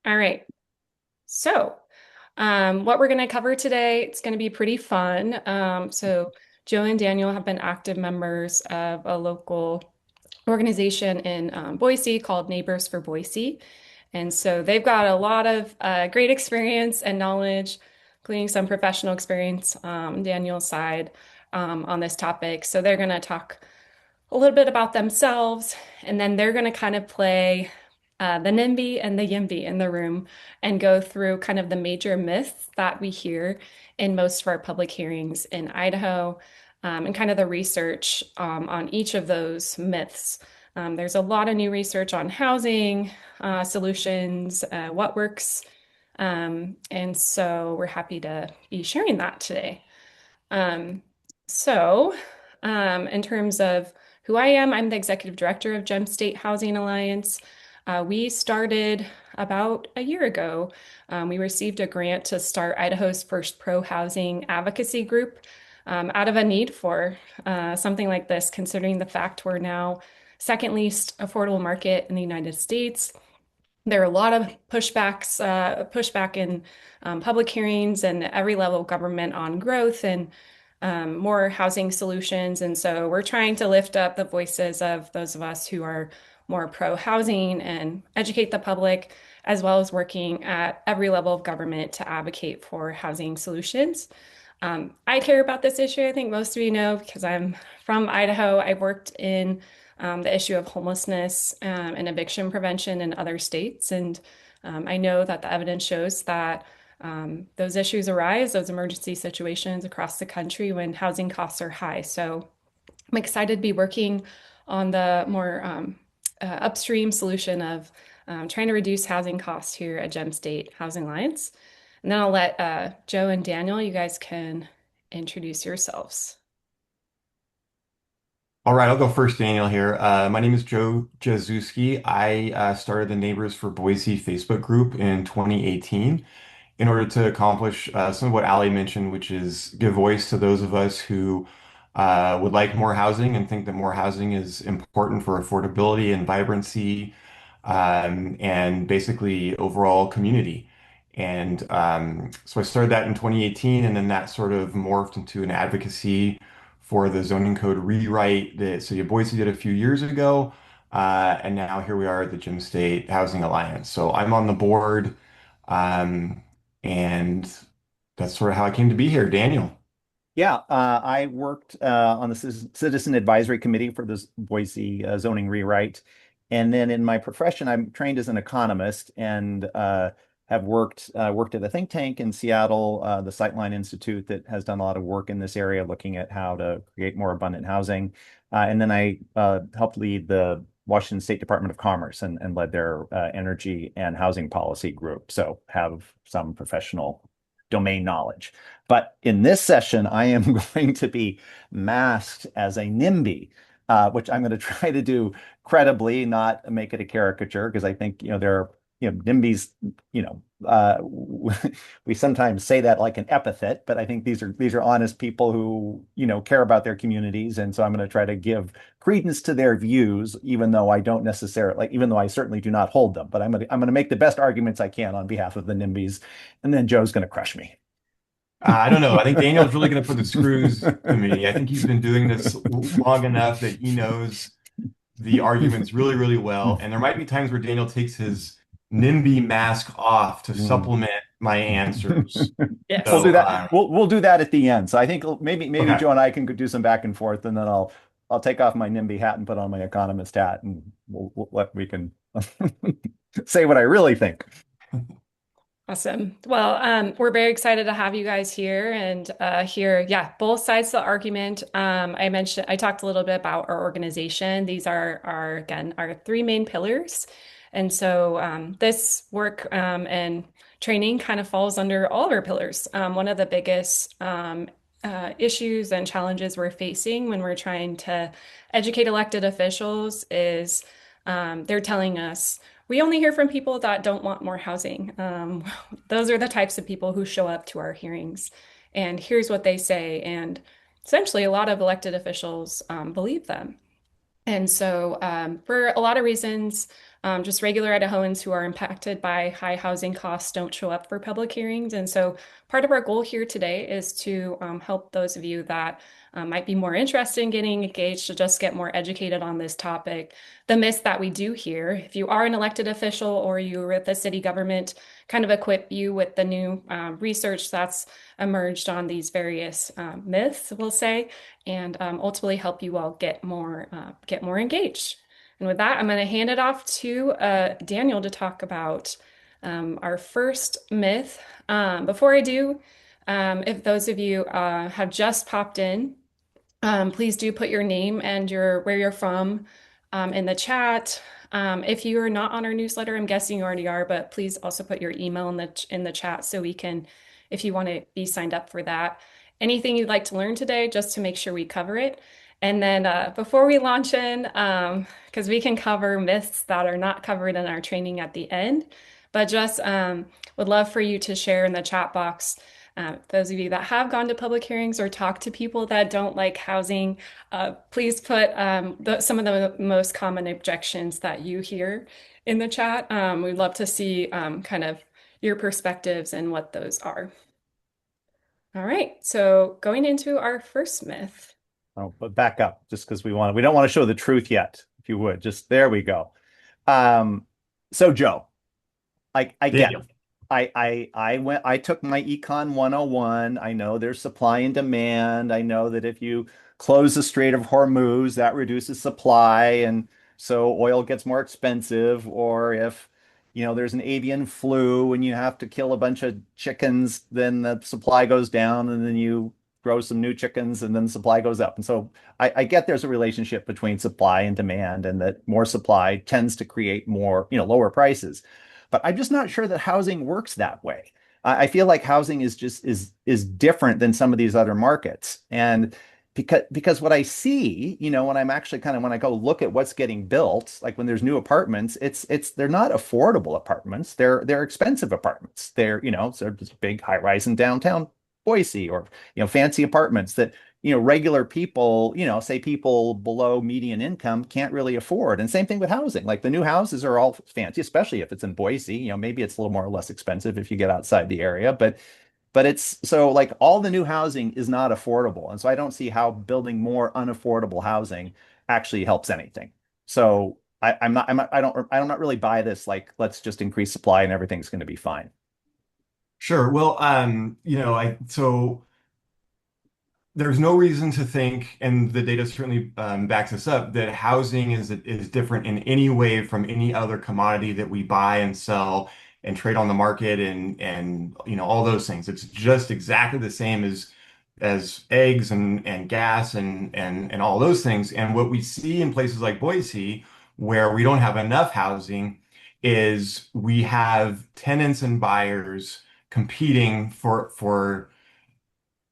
All right. So, what we're going to cover today, it's going to be pretty fun. Joe and Daniel have been active members of a local organization in Boise called Neighbors for Boise. And so they've got a lot of great experience and knowledge, including some professional experience, Daniel's side, on this topic. So they're going to talk a little bit about themselves, and then they're going to kind of play the NIMBY and the YIMBY in the room and go through kind of the major myths that we hear in most of our public hearings in Idaho, and kind of the research on each of those myths. There's a lot of new research on housing solutions, what works, and so we're happy to be sharing that today. Um, so, in terms of who I am, I'm the executive director of Gem State Housing Alliance. We started about a year ago. We received a grant to start Idaho's first pro-housing advocacy group out of a need for something like this, considering the fact we're now second least affordable market in the United States. There are a lot of pushback in public hearings and every level of government on growth and more housing solutions. And so we're trying to lift up the voices of those of us who are more pro-housing and educate the public, as well as working at every level of government to advocate for housing solutions. I care about this issue, I think most of you know, because I'm from Idaho. I've worked in the issue of homelessness and eviction prevention in other states. And I know that the evidence shows that those issues arise, those emergency situations across the country when housing costs are high. So I'm excited to be working on the more upstream solution of trying to reduce housing costs here at Gem State Housing Alliance. And then I'll let Joe and Daniel, you guys can introduce yourselves. All right, I'll go first, Daniel here. My name is Joe Jaszewski. I started the Neighbors for Boise Facebook group in 2018 in order to accomplish some of what Ali mentioned, which is give voice to those of us who would like more housing and think that more housing is important for affordability and vibrancy, and basically overall community. And so I started that in 2018, and then that sort of morphed into an advocacy for the zoning code rewrite that City of Boise did a few years ago. And now here we are at the Gem State Housing Alliance. So I'm on the board, and that's sort of how I came to be here. Daniel. Yeah, I worked on the Citizen Advisory Committee for this Boise zoning rewrite. And then in my profession, I'm trained as an economist and have worked at a think tank in Seattle, the Sightline Institute, that has done a lot of work in this area, looking at how to create more abundant housing. And then I helped lead the Washington State Department of Commerce and led their energy and housing policy group. So have some professional domain knowledge. But in this session, I am going to be masked as a NIMBY, which I'm going to try to do credibly, not make it a caricature, because I think, there are, NIMBYs, you know, uh, we sometimes say that like an epithet, but I think these are honest people who, care about their communities. And so I'm going to try to give credence to their views, even though I don't necessarily, like, even though I certainly do not hold them, but I'm going to make the best arguments I can on behalf of the NIMBYs, and then Joe's going to crush me. I don't know. I think Daniel's really going to put the screws to me. I think he's been doing this long enough that he knows the arguments really, really well. And there might be times where Daniel takes his NIMBY mask off to supplement my answers. We'll Yes. do So, that. We'll do that at the end. So I think maybe okay. Joe and I can do some back and forth, and then I'll take off my NIMBY hat and put on my economist hat, and we can say what I really think. Awesome. Well, we're very excited to have you guys here and hear, yeah, both sides of the argument. I talked a little bit about our organization. These are again, our three main pillars. And so this work and training kind of falls under all of our pillars. One of the biggest issues and challenges we're facing when we're trying to educate elected officials is they're telling us, we only hear from people that don't want more housing. Those are the types of people who show up to our hearings. And here's what they say. And essentially, a lot of elected officials believe them. And so, for a lot of reasons, Just regular Idahoans who are impacted by high housing costs don't show up for public hearings. And so part of our goal here today is to help those of you that might be more interested in getting engaged to just get more educated on this topic. The myths that we do here, if you are an elected official or you're with the city government, kind of equip you with the new research that's emerged on these various myths, we'll say, and ultimately help you all get more engaged. And with that, I'm going to hand it off to Daniel to talk about our first myth. Before I do, if those of you have just popped in, please do put your name and where you're from in the chat. If you are not on our newsletter, I'm guessing you already are, but please also put your email in the chat so we can, if you want to be signed up for that. Anything you'd like to learn today, just to make sure we cover it. And then before we launch in, because we can cover myths that are not covered in our training at the end, but just would love for you to share in the chat box. Those of you that have gone to public hearings or talked to people that don't like housing, please put some of the most common objections that you hear in the chat. We'd love to see kind of your perspectives and what those are. All right, so going into our first myth. Oh, but back up just because we don't want to show the truth yet, if you would. Just there we go. Um, so Joe, I get it. Daniel. I took my Econ 101. I know there's supply and demand. I know that if you close the Strait of Hormuz, that reduces supply, and so oil gets more expensive. Or if, there's an avian flu and you have to kill a bunch of chickens, then the supply goes down, and then you grow some new chickens, and then the supply goes up. And so I get there's a relationship between supply and demand, and that more supply tends to create more, lower prices. But I'm just not sure that housing works that way. I feel like housing is different than some of these other markets. And because what I see, when I'm actually when I go look at what's getting built, like when there's new apartments, they're not affordable apartments. They're expensive apartments. So just big high rise in downtown Boise, or fancy apartments that regular people, say people below median income can't really afford. And same thing with housing. Like the new houses are all fancy, especially if it's in Boise. Maybe it's a little more or less expensive if you get outside the area, but it's so like all the new housing is not affordable. And so I don't see how building more unaffordable housing actually helps anything. So I'm not really buy this, like, let's just increase supply and everything's going to be fine. Sure. Well, so there's no reason to think, and the data certainly backs this up, that housing is different in any way from any other commodity that we buy and sell and trade on the market, and all those things. It's just exactly the same as eggs and gas and all those things. And what we see in places like Boise, where we don't have enough housing, is we have tenants and buyers competing for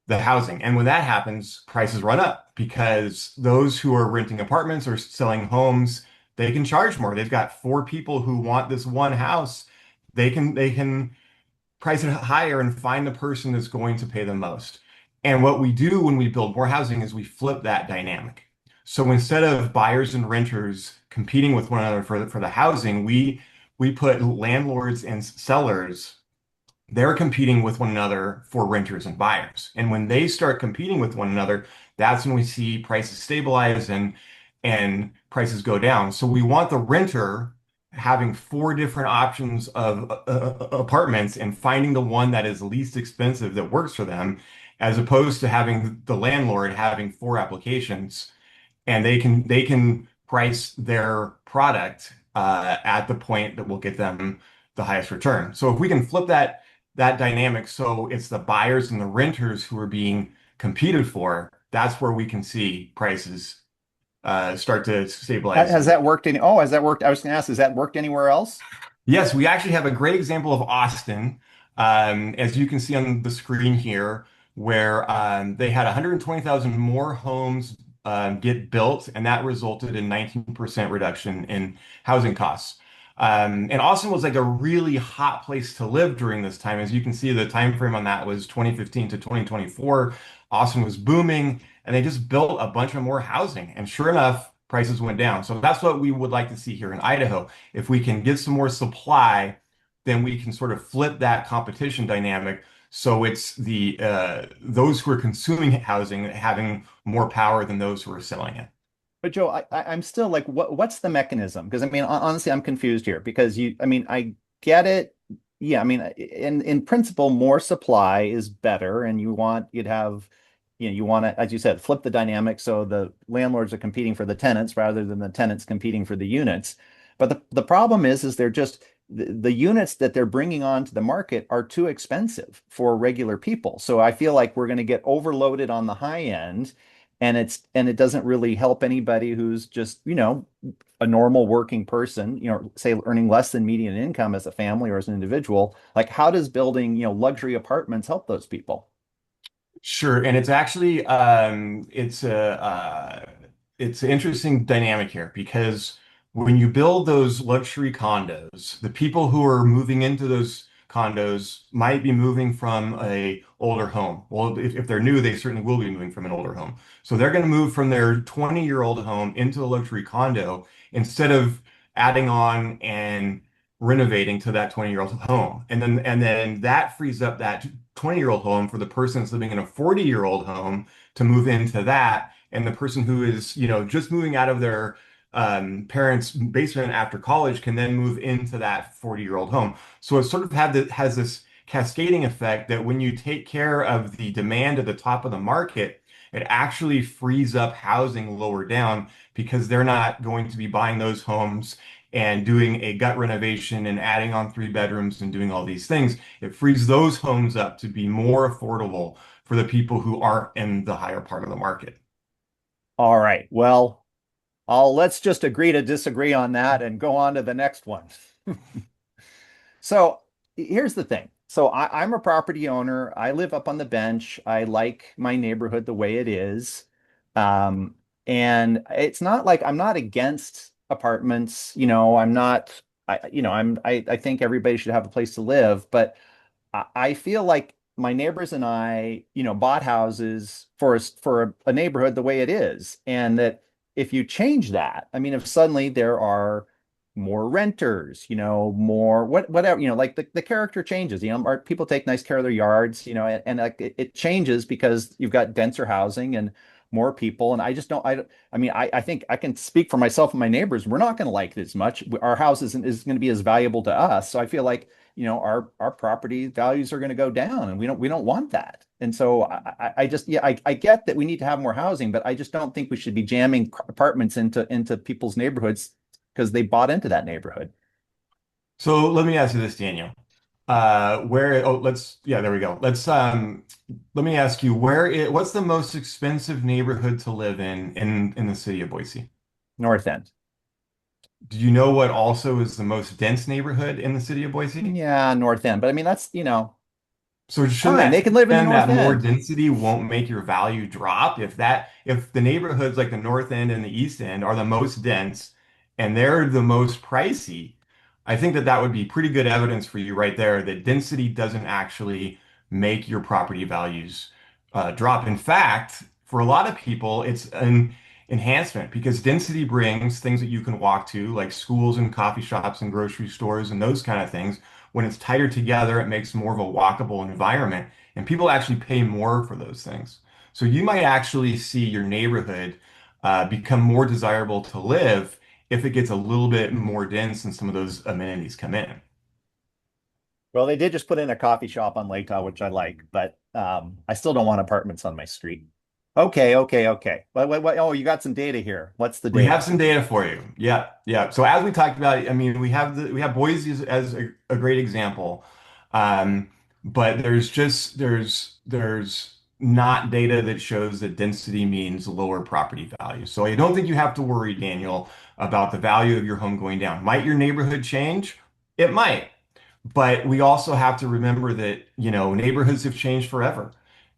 the housing. And when that happens, prices run up because those who are renting apartments or selling homes, they can charge more. They've got four people who want this one house. They can price it higher and find the person that's going to pay the most. And what we do when we build more housing is we flip that dynamic. So instead of buyers and renters competing with one another for the housing, we put landlords and sellers, they're competing with one another for renters and buyers. And when they start competing with one another, that's when we see prices stabilize and prices go down. So we want the renter having four different options of apartments and finding the one that is least expensive that works for them, as opposed to having the landlord having four applications, and they can price their product at the point that will get them the highest return. So if we can flip that dynamic, so it's the buyers and the renters who are being competed for, that's where we can see prices start to stabilize. Has that worked has that worked? I was going to ask, has that worked anywhere else? Yes, we actually have a great example of Austin, as you can see on the screen here, where they had 120,000 more homes get built, and that resulted in 19% reduction in housing costs. And Austin was like a really hot place to live during this time. As you can see, the time frame on that was 2015 to 2024. Austin was booming, and they just built a bunch of more housing. And sure enough, prices went down. So that's what we would like to see here in Idaho. If we can get some more supply, then we can sort of flip that competition dynamic. So it's the those who are consuming housing having more power than those who are selling it. But Joe, I'm still like, what's the mechanism? Because I mean, honestly, I'm confused here because I mean, I get it. Yeah, I mean, in principle, more supply is better, and you'd have, you want to, as you said, flip the dynamic so the landlords are competing for the tenants rather than the tenants competing for the units. But the problem is they're just the units that they're bringing onto the market are too expensive for regular people. So I feel like we're going to get overloaded on the high end and it doesn't really help anybody who's just, a normal working person, say earning less than median income as a family or as an individual. Like how does building, luxury apartments help those people? Sure, and it's actually it's an interesting dynamic here because when you build those luxury condos, the people who are moving into those condos might be moving from a older home. Well, if they're new, they certainly will be moving from an older home. So they're going to move from their 20-year-old home into a luxury condo instead of adding on and renovating to that 20-year-old home. And then that frees up that 20-year-old home for the person that's living in a 40-year-old home to move into that. And the person who is, just moving out of their parents' basement after college can then move into that 40-year-old home. So it sort of has this cascading effect that when you take care of the demand at the top of the market, it actually frees up housing lower down because they're not going to be buying those homes and doing a gut renovation and adding on 3 bedrooms and doing all these things. It frees those homes up to be more affordable for the people who aren't in the higher part of the market. All right. Well, let's just agree to disagree on that and go on to the next one. So here's the thing. So I'm a property owner. I live up on the bench. I like my neighborhood the way it is. Um, and it's not like I'm not against apartments. I'm not, I think everybody should have a place to live, but I feel like my neighbors and I, bought houses for a neighborhood the way it is, and that if you change that, I mean, if suddenly there are more renters, more whatever, like the character changes, people take nice care of their yards, and like it changes because you've got denser housing and more people. And I just don't, I mean, I think I can speak for myself and my neighbors. We're not going to like it as much. Our house isn't going to be as valuable to us. So I feel like our property values are going to go down, and we don't want that. And so I just, yeah, I get that we need to have more housing, but I just don't think we should be jamming apartments into people's neighborhoods because they bought into that neighborhood. So let me ask you this, Daniel. Yeah, there we go. Let me ask you, what's the most expensive neighborhood to live in the city of Boise? North End. Do you know what also is the most dense neighborhood in the city of Boise? Yeah, North End. But I mean, that's, So shouldn't fine. that They can live in the then North that more End. density won't make your value drop? If the neighborhoods like the North End and the East End are the most dense and they're the most pricey, I think that would be pretty good evidence for you right there that density doesn't actually make your property values drop. In fact, for a lot of people, it's an enhancement because density brings things that you can walk to, like schools and coffee shops and grocery stores and those kind of things. When it's tighter together, it makes more of a walkable environment, and people actually pay more for those things. So you might actually see your neighborhood become more desirable to live if it gets a little bit more dense and some of those amenities come in. Well, they did just put in a coffee shop on Lake Tahoe, which I like, but I still don't want apartments on my street. Okay, okay, okay. Oh, you got some data here. What's the We have data? some data for you. Yeah, yeah. So as we talked about, I mean, we have Boise as a great example, um, but there's not data that shows that density means lower property value. So I don't think you have to worry, Daniel, about the value of your home going down. Might your neighborhood change? It might, but we also have to remember that, neighborhoods have changed forever.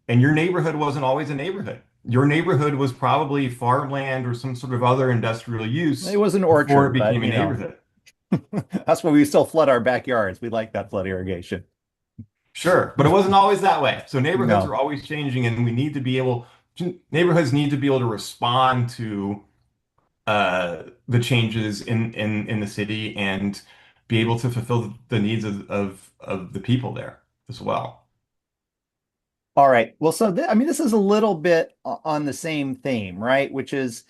And your neighborhood wasn't always a neighborhood. Your neighborhood was probably farmland or some sort of other industrial It use was an before it orchard, but became a neighborhood. that's why we still flood our backyards. We like that flood irrigation. Sure, but it wasn't always that way. So neighborhoods No. are always changing, and neighborhoods need to be able to respond to the changes in the city and be able to fulfill the needs of the people there as well. All right. Well, so th I mean, this is a little bit on the same theme, right? Which is,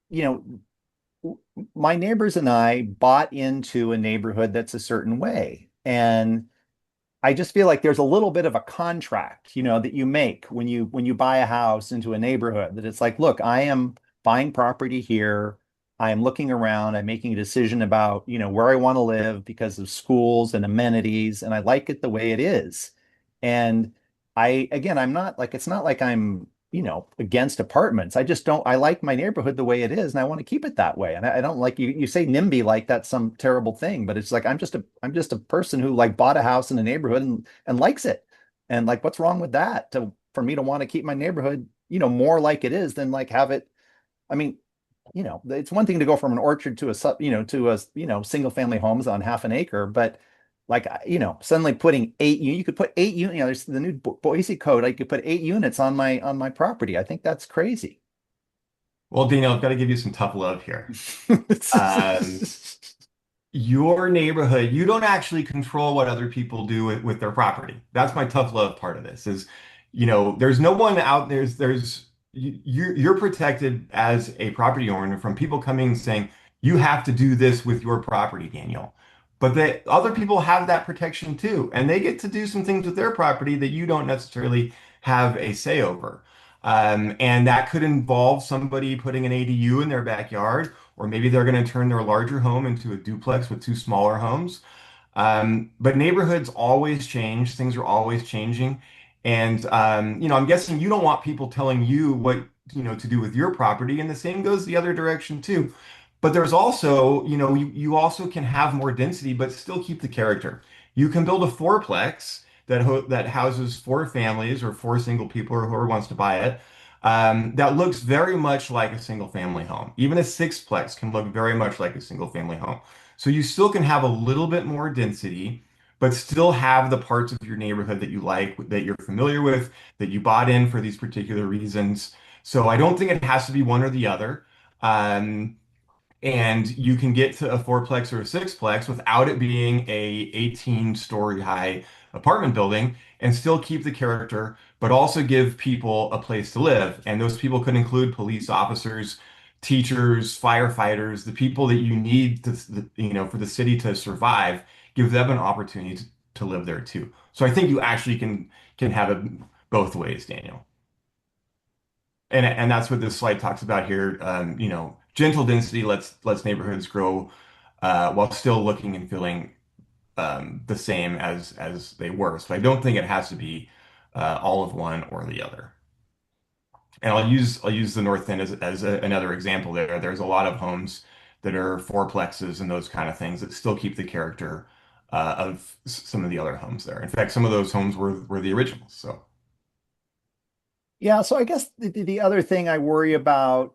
you know, my neighbors and I bought into a neighborhood that's a certain way. And I just feel like there's a little bit of a contract, that you make when you buy a house into a neighborhood that it's like, look, I am buying property here. I am looking around. I'm making a decision about, where I want to live because of schools and amenities, and I like it the way it is. And again, I'm not like, it's not like I'm, against apartments. I just don't, I like my neighborhood the way it is, and I want to keep it that way. And I don't like you say NIMBY like that's some terrible thing, but it's like I'm just a person who like bought a house in a neighborhood and likes it. And like, what's wrong with that? For me to want to keep my neighborhood, more like it is than like have it. I mean, it's one thing to go from an orchard to a single family homes on half an acre, but like, suddenly putting you could put 8 units, there's the new Boise code. I could put 8 units on my property. I think that's crazy. Well, Daniel, I've got to give you some tough love here. Um, your neighborhood, you don't actually control what other people do with their property. That's my tough love part of this is, there's no one out you're protected as a property owner from people coming and saying, you have to do this with your property, Daniel. But the other people have that protection too, and they get to do some things with their property that you don't necessarily have a say over. And that could involve somebody putting an ADU in their backyard, or maybe they're going to turn their larger home into a duplex with two smaller homes. But neighborhoods always change, things are always changing. And I'm guessing you don't want people telling you what, to do with your property, and the same goes the other direction too. But there's also, you also can have more density, but still keep the character. You can build a fourplex that houses four families or four single people or whoever wants to buy it. That looks very much like a single family home. Even a sixplex can look very much like a single family home. So you still can have a little bit more density, but still have the parts of your neighborhood that you like, that you're familiar with, that you bought in for these particular reasons. So I don't think it has to be one or the other. Um, and you can get to a fourplex or a sixplex without it being a 18-story high apartment building and still keep the character, but also give people a place to live. And those people could include police officers, teachers, firefighters, the people that you need for the city to survive, give them an opportunity to live there too. So I think you actually can have it both ways, Daniel. And that's what this slide talks about here. Gentle density lets neighborhoods grow while still looking and feeling the same as they were. So I don't think it has to be all of one or the other. And I'll use the North End as another example there. There's a lot of homes that are fourplexes and those kind of things that still keep the character of some of the other homes there. In fact, some of those homes were the originals. So. Yeah, so I guess the other thing I worry about,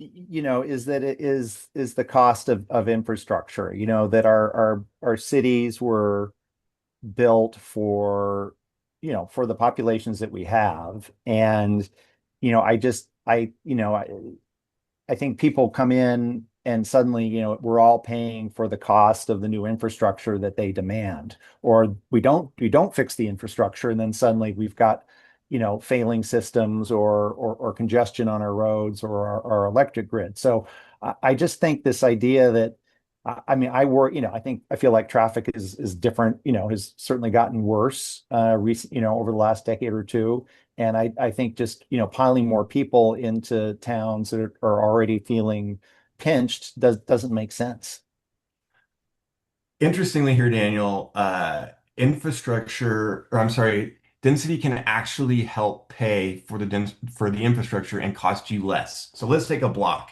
is that it is the cost of infrastructure, that our cities were built for the populations that we have. And, I just I think people come in and suddenly, we're all paying for the cost of the new infrastructure that they demand. Or we don't fix the infrastructure, and then suddenly we've got, failing systems or congestion on our roads or our electric grid. So I just think this idea that I mean, I feel like traffic is different, has certainly gotten worse recent, over the last decade or two. And I think just, piling more people into towns that are already feeling pinched doesn't make sense. Interestingly here, Daniel, infrastructure, or I'm sorry, density can actually help pay for the infrastructure and cost you less. So let's take a block.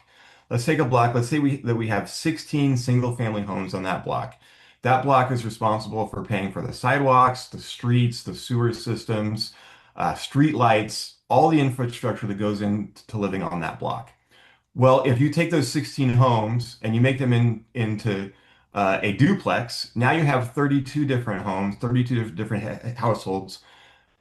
Let's take a block. Let's say we have 16 single-family homes on that block. That block is responsible for paying for the sidewalks, the streets, the sewer systems, street lights, all the infrastructure that goes into living on that block. Well, if you take those 16 homes and you make them into a duplex, now you have 32 different homes, 32 different households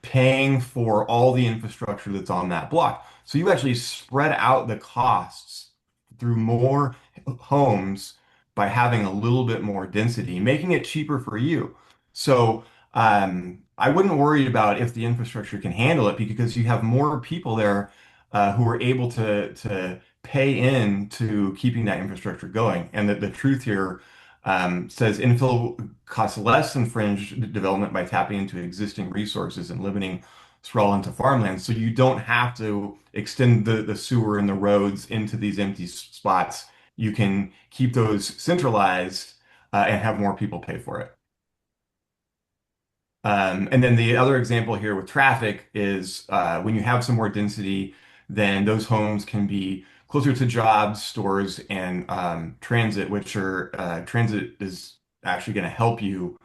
paying for all the infrastructure that's on that block. So you actually spread out the costs through more homes by having a little bit more density, making it cheaper for you. So I wouldn't worry about if the infrastructure can handle it because you have more people there who are able to pay in to keeping that infrastructure going. And that the truth here says infill costs less than fringe development by tapping into existing resources and limiting sprawl into farmland. So you don't have to extend the sewer and the roads into these empty spots. You can keep those centralized and have more people pay for it. And then the other example here with traffic is when you have some more density, then those homes can be closer to jobs, stores, and transit, which are transit is actually going to help you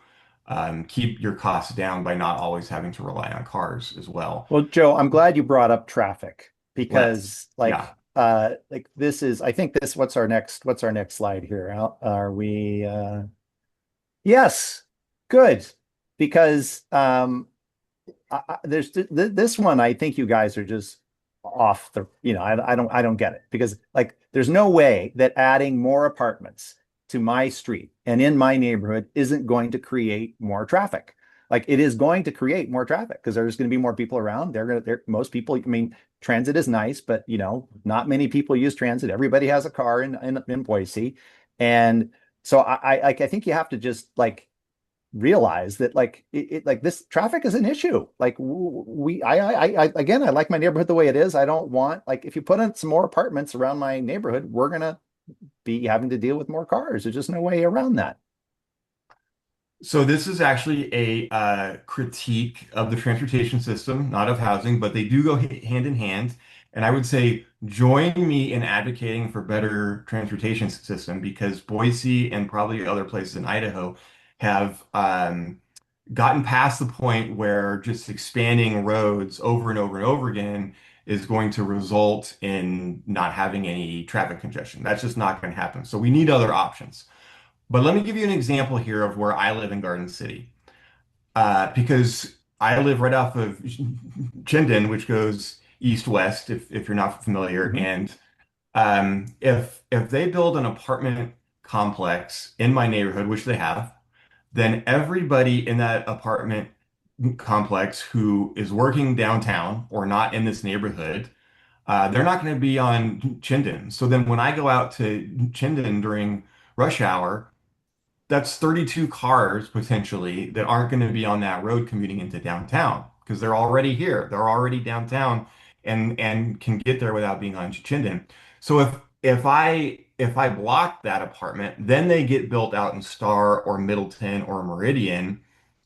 keep your costs down by not always having to rely on cars as well. Well, Joe, I'm glad you brought up traffic Let's, because yeah. like this is I think this what's our next slide here? Are we yes, good. Because there's this one I think you guys are just off the I don't get it because like there's no way that adding more apartments to my street and in my neighborhood isn't going to create more traffic. Like it is going to create more traffic because there's going to be more people around. Most people, I mean, transit is nice, but not many people use transit. Everybody has a car in Boise. And so I think you have to just like realize that like this traffic is an issue. Like we I again, I like my neighborhood the way it is. I don't want like if you put in some more apartments around my neighborhood, we're gonna be having to deal with more cars. There's just no way around that. So this is actually a critique of the transportation system, not of housing, but they do go hand in hand. And I would say join me in advocating for better transportation system because Boise and probably other places in Idaho have gotten past the point where just expanding roads over and over and over again is going to result in not having any traffic congestion. That's just not going to happen. So we need other options. But let me give you an example here of where I live in Garden City. Because I live right off of Chinden, which goes east-west, if you're not familiar. Mhm. And if they build an apartment complex in my neighborhood, which they have, then everybody in that apartment complex who is working downtown or not in this neighborhood, they're not going to be on Chinden. So then when I go out to Chinden during rush hour, that's 32 cars potentially that aren't going to be on that road commuting into downtown because they're already here. They're already downtown and can get there without being on Chinden. So if I block that apartment, then they get built out in Star or Middleton or Meridian.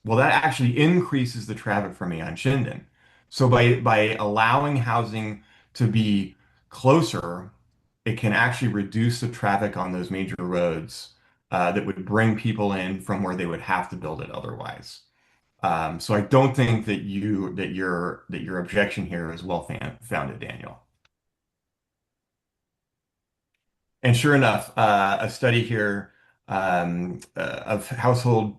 Well, that actually increases the traffic for me on Chinden. So by allowing housing to be closer, it can actually reduce the traffic on those major roads that would bring people in from where they would have to build it otherwise. So I don't think that your objection here is well founded, Daniel. And sure enough, a study here of household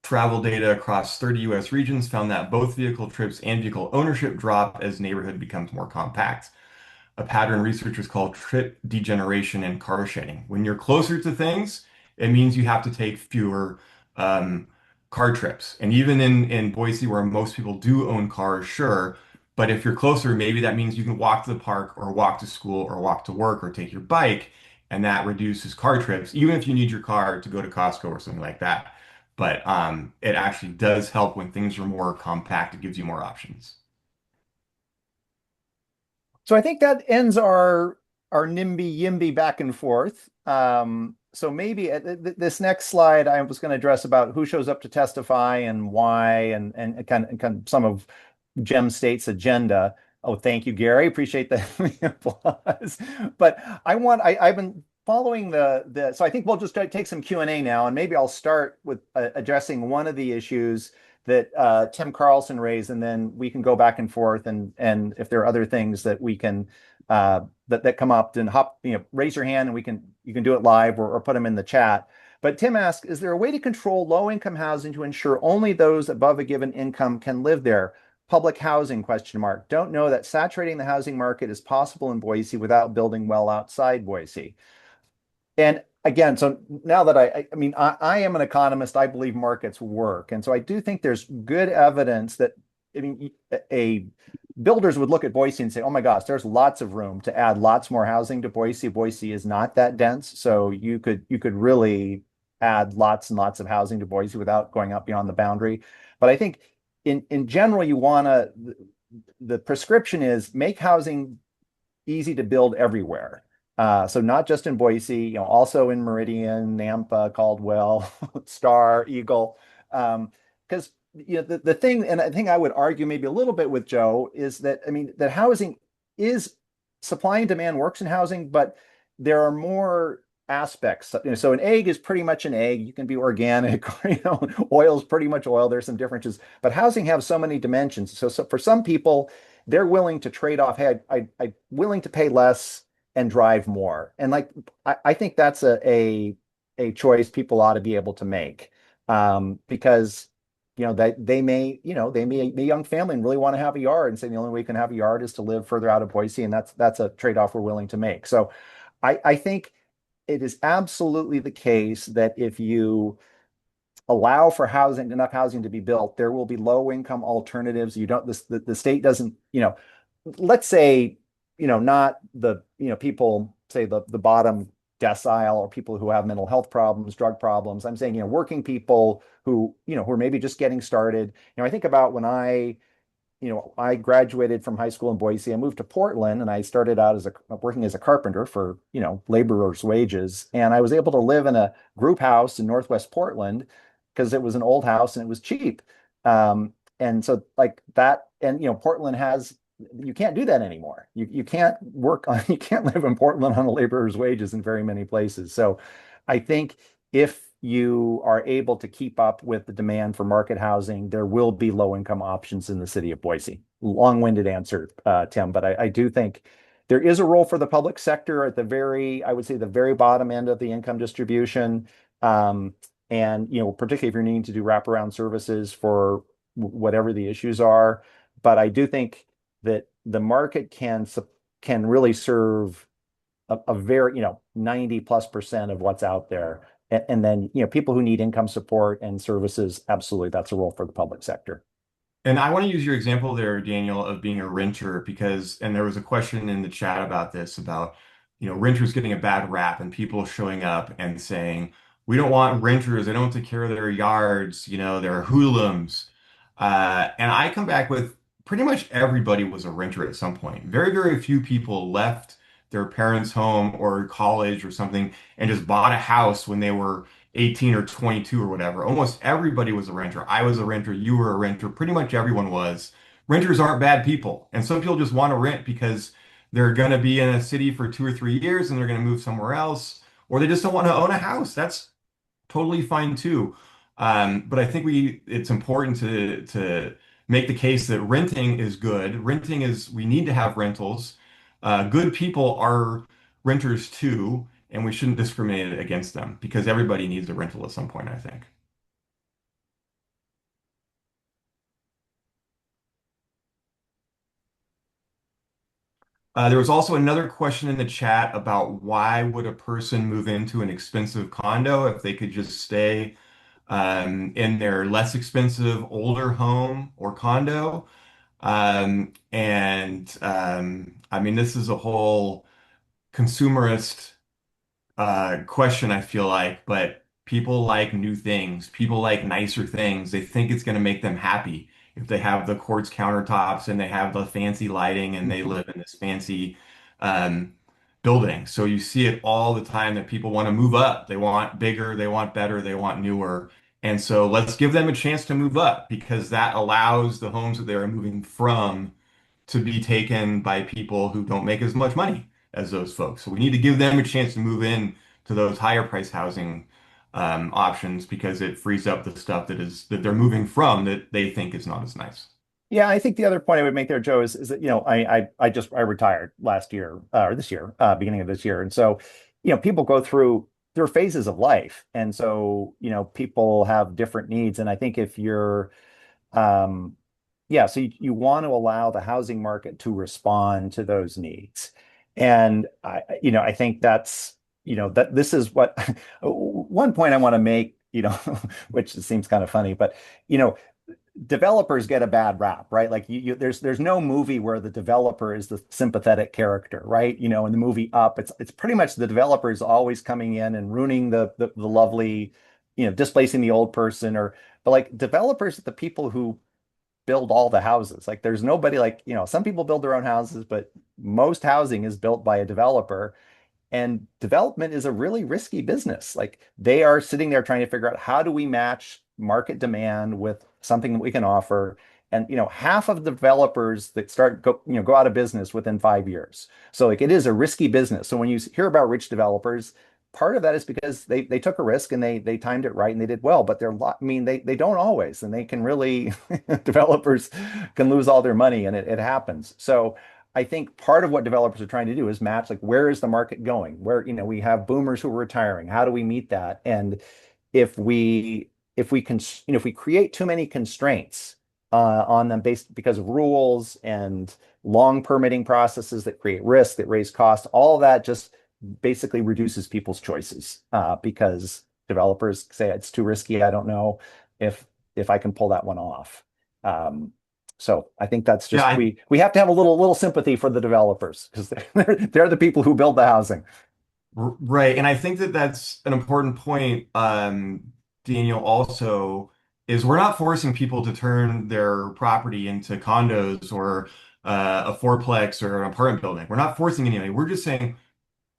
travel data across 30 U.S. regions found that both vehicle trips and vehicle ownership drop as neighborhood becomes more compact. A pattern researchers call trip degeneration and car shedding. When you're closer to things, it means you have to take fewer um, car trips. And even in Boise, where most people do own cars, sure, but if you're closer, maybe that means you can walk to the park or walk to school or walk to work or take your bike, and that reduces car trips, even if you need your car to go to Costco or something like that. But it actually does help when things are more compact. It gives you more options. So I think that ends our NIMBY YIMBY back and forth. So maybe this next slide I was going to address about who shows up to testify and why and kind of some of Gem State's agenda. Oh, thank you, Gary. Appreciate the applause. But I've been following the so I think we'll just take some Q&A now, and maybe I'll start with addressing one of the issues that Tim Carlson raised, and then we can go back and forth, and if there are other things that we can that come up, then raise your hand, and you can do it live or put them in the chat. But Tim asked, is there a way to control low income housing to ensure only those above a given income can live there? public housing question mark. Don't know that saturating the housing market is possible in Boise without building well outside Boise. And again, so now that I am an economist, I believe markets work. And so I do think there's good evidence that, I mean, a builders would look at Boise and say, oh my gosh, there's lots of room to add lots more housing to Boise. Boise is not that dense. So you could really add lots and lots of housing to Boise without going up beyond the boundary. But I think in general, you want to, the prescription is make housing easy to build everywhere. So not just in Boise, also in Meridian, Nampa, Caldwell, Star, Eagle. Because the thing, and I think I would argue maybe a little bit with Joe, is that I mean that housing is supply and demand works in housing, but there are more aspects. So an egg is pretty much an egg. You can be organic, oil is pretty much oil. There's some differences, but housing has so many dimensions. So for some people, they're willing to trade off. Hey, I'm willing to pay less and drive more. And like I think that's a choice people ought to be able to make. Because that they may be a young family and really want to have a yard and say the only way you can have a yard is to live further out of Boise, and that's a trade-off we're willing to make. So I think it is absolutely the case that if you allow for housing, enough housing to be built, there will be low income alternatives. You don't, the state doesn't, let's say, not the, people say the bottom decile or people who have mental health problems, drug problems. I'm saying, working people who are maybe just getting started. I think about when I graduated from high school in Boise. I moved to Portland and I started out working as a carpenter for, laborers' wages. And I was able to live in a group house in Northwest Portland because it was an old house and it was cheap. And so like that, and Portland you can't do that anymore. You can't you can't live in Portland on a laborer's wages in very many places. So I think if you are able to keep up with the demand for market housing, there will be low income options in the city of Boise. Long-winded answer, Tim, but I do think there is a role for the public sector at I would say the very bottom end of the income distribution. Um, and particularly if you're needing to do wraparound services for whatever the issues are. But I do think that the market can really serve a very 90+% of what's out there. And then people who need income support and services, absolutely, that's a role for the public sector. And I want to use your example there, Daniel, of being a renter and there was a question in the chat about this, about, renters getting a bad rap and people showing up and saying, we don't want renters. They don't take care of their yards. They're hoodlums. And I come back with pretty much everybody was a renter at some point. Very, very few people left their parents' home or college or something and just bought a house when they were 18 or 22 or whatever. Almost everybody was a renter. I was a renter. You were a renter. Pretty much everyone was. Renters aren't bad people. And some people just want to rent because they're going to be in a city for 2 or 3 years and they're going to move somewhere else, or they just don't want to own a house. That's totally fine too. But I think it's important to make the case that renting is good. We need to have rentals. Good people are renters too, and we shouldn't discriminate against them because everybody needs a rental at some point, I think. There was also another question in the chat about why would a person move into an expensive condo if they could just stay in their less expensive older home or condo. I mean, this is a whole consumerist question, I feel like, but people like new things. People like nicer things. They think it's going to make them happy if they have the quartz countertops and they have the fancy lighting and they live in this fancy um, building. So you see it all the time that people want to move up. They want bigger, they want better, they want newer. And so let's give them a chance to move up because that allows the homes that they're moving from to be taken by people who don't make as much money as those folks. So we need to give them a chance to move in to those higher price housing options because it frees up the stuff that they're moving from that they think is not as nice. Yeah, I think the other point I would make there, Joe, is that I retired last year or this year, beginning of this year, and so people go through their phases of life, and so people have different needs, and I think if you're um, yeah, so you want to allow the housing market to respond to those needs. And I think that's, that this is what one point I want to make, which seems kind of funny, but you know, developers get a bad rap, right? Like there's no movie where the developer is the sympathetic character, right? In the movie Up, it's pretty much the developers always coming in and ruining the lovely, displacing the old person, but like developers are the people who build all the houses. Like there's nobody like, some people build their own houses, but most housing is built by a developer. And development is a really risky business. Like they are sitting there trying to figure out how do we match market demand with something that we can offer. And half of the developers that go out of business within 5 years. So like it is a risky business. So when you hear about rich developers, part of that is because they took a risk and they timed it right and they did well. But I mean they don't always, and they can really developers can lose all their money, and it happens. So I think part of what developers are trying to do is match, like, where is the market going? Where, we have boomers who are retiring. How do we meet that? And if we if we create too many constraints on them based because of rules and long permitting processes that create risk, that raise costs, all of that just basically reduces people's choices because developers say it's too risky. I don't know if I can pull that one off. Um, so I think that's Yeah, just we have to have a little sympathy for the developers because they're the people who build the housing. right. And I think that that's an important point, Daniel, also, is we're not forcing people to turn their property into condos or a fourplex or an apartment building. We're not forcing anybody. We're just saying,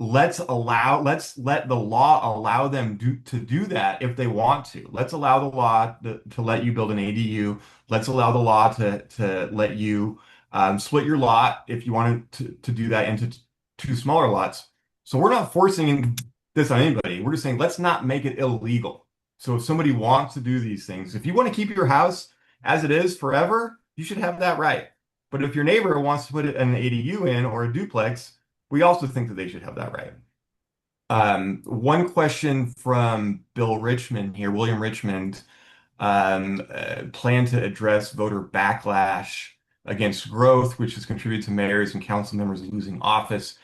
let's let the law allow them to do that if they want to. Let's allow the law to let you build an ADU. Let's allow the law to let you split your lot if you wanted to do that into two smaller lots. So we're not forcing this on anybody. We're just saying let's not make it illegal. So if somebody wants to do these things, if you want to keep your house as it is forever, you should have that right. But if your neighbor wants to put an ADU in or a duplex, we also think that they should have that right. One question from Bill Richmond here, William Richmond, plan to address voter backlash against growth, which has contributed to mayors and council members losing office.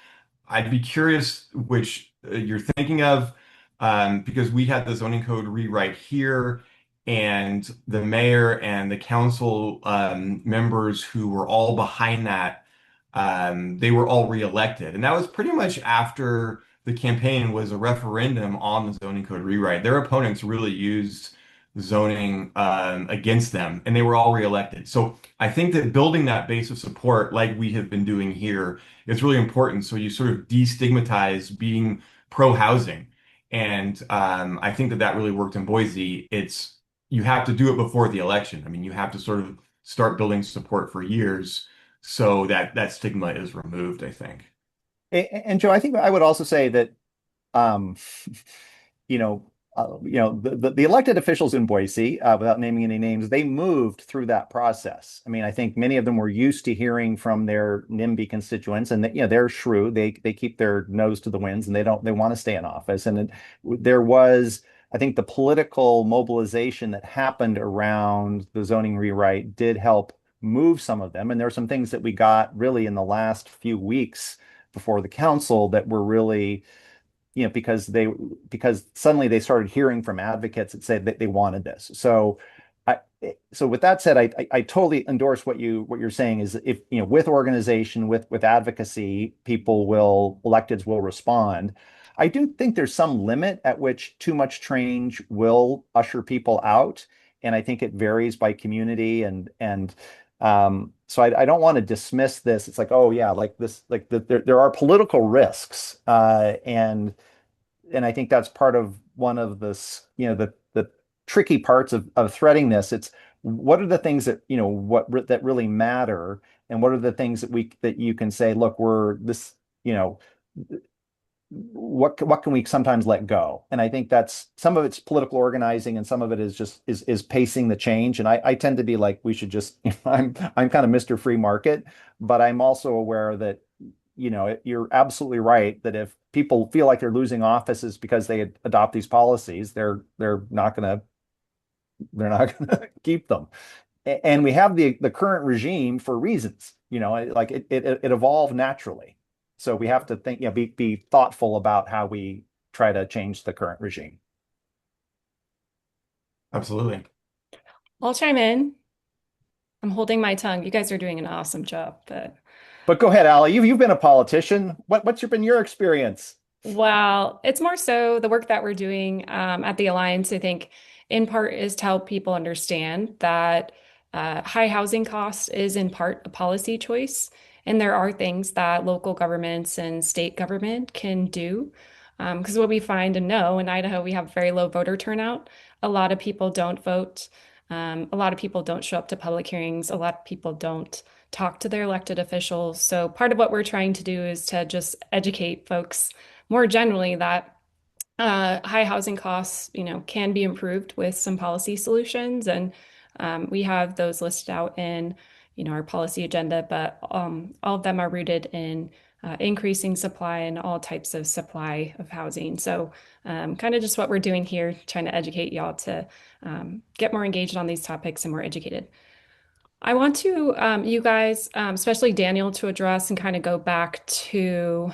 I'd be curious which you're thinking of, because we had the zoning code rewrite here, and the mayor and the council members who were all behind that, they were all reelected. And that was pretty much after the campaign was a referendum on the zoning code rewrite. Their opponents really used zoning against them, and they were all reelected. So I think that building that base of support, like we have been doing here, is really important. So you sort of destigmatize being pro-housing. And I think that that really worked in Boise. You have to do it before the election. I mean, you have to sort of start building support for years so that that stigma is removed, I think. And Joe, I think I would also say that um, the elected officials in Boise, without naming any names, they moved through that process. I mean, I think many of them were used to hearing from their NIMBY constituents, and they're shrewd. They keep their nose to the winds, and they want to stay in office. And there was, I think, the political mobilization that happened around the zoning rewrite did help move some of them. And there are some things that we got really in the last few weeks before the council that were really because suddenly they started hearing from advocates that said that they wanted this. I so with that said, I totally endorse what you're saying is if with organization, with advocacy, electeds will respond. I do think there's some limit at which too much change will usher people out, and I think it varies by community so I don't want to dismiss this. It's like, oh yeah, like this, like there are political risks, and I think that's part of one of the tricky parts of threading this. It's what are the things that that really matter, and what are the things that you can say, look, we're this, what can we sometimes let go? And I think that's some of it's political organizing, and some of it is just is pacing the change. And I tend to be like, we should just, I'm kind of Mr. Free Market, but I'm also aware that you're absolutely right that if people feel like they're losing offices because they adopt these policies, they're not gonna keep them. and we have the current regime for reasons. Like it evolved naturally. So we have to think, be thoughtful about how we try to change the current regime. Absolutely. I'll chime in. I'm holding my tongue. You guys are doing an awesome job, but But go ahead, Ali. You've been a politician. What's been your experience? well, it's more so the work that we're doing at the Alliance, I think, in part is to help people understand that high housing cost is in part a policy choice. And there are things that local governments and state government can do. Because what we find and know in Idaho, we have very low voter turnout. A lot of people don't vote. A lot of people don't show up to public hearings. A lot of people don't talk to their elected officials. So part of what we're trying to do is to just educate folks more generally that high housing costs, can be improved with some policy solutions, and we have those listed out in, our policy agenda. But all of them are rooted in increasing supply and all types of supply of housing. So, kind of just what we're doing here, trying to educate y'all to get more engaged on these topics and more educated. I want to, you guys, especially Daniel, to address and kind of go back to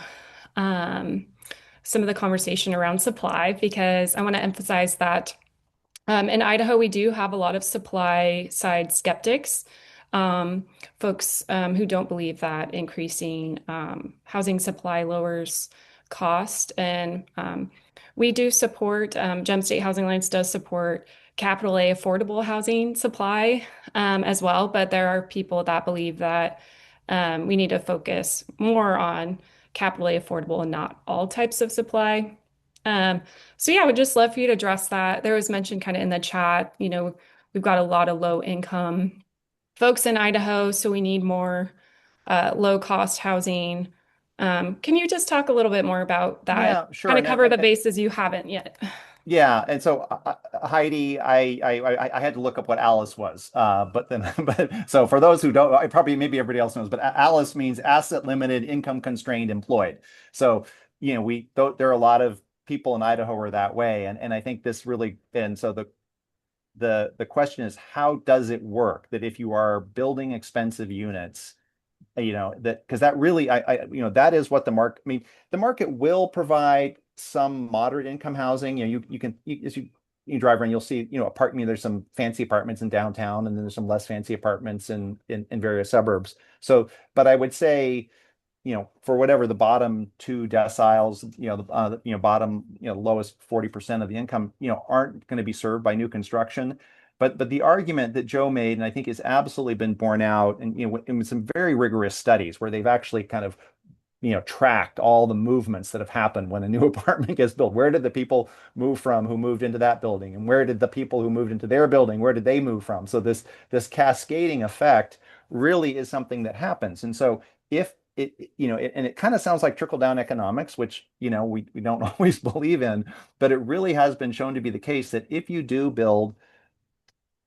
um, some of the conversation around supply because I want to emphasize that in Idaho, we do have a lot of supply side skeptics, um, folks who don't believe that increasing housing supply lowers cost. And we do support, Gem State Housing Alliance does support capital A affordable housing supply as well. But there are people that believe that we need to focus more on capital A affordable and not all types of supply. So yeah, I would just love for you to address that. There was mentioned kind of in the chat, we've got a lot of low income folks in Idaho, so we need more low cost housing. Can you just talk a little bit more about that? Yeah, sure. Kind of cover the bases you haven't yet. Yeah, and so Heidi, I had to look up what Alice was, but then but so for those who don't, probably maybe everybody else knows, but Alice means asset limited, income constrained, employed. So there are a lot of people in Idaho are that way, and I think this really and so the question is how does it work that if you are building expensive units that because that really that is what the market. I mean, the market will provide some moderate income housing. You can as you drive around, you'll see there's some fancy apartments in downtown, and then there's some less fancy apartments in various suburbs. So, but I would say for whatever the bottom two deciles, bottom, lowest 40% of the income, aren't going to be served by new construction. But the argument that Joe made, and I think has absolutely been borne out, and in some very rigorous studies where they've actually kind of tracked all the movements that have happened when a new apartment gets built. Where did the people move from who moved into that building, and where did the people who moved into their building, where did they move from? So this cascading effect really is something that happens. And so if and it kind of sounds like trickle down economics, which we don't always believe in, but it really has been shown to be the case that if you do build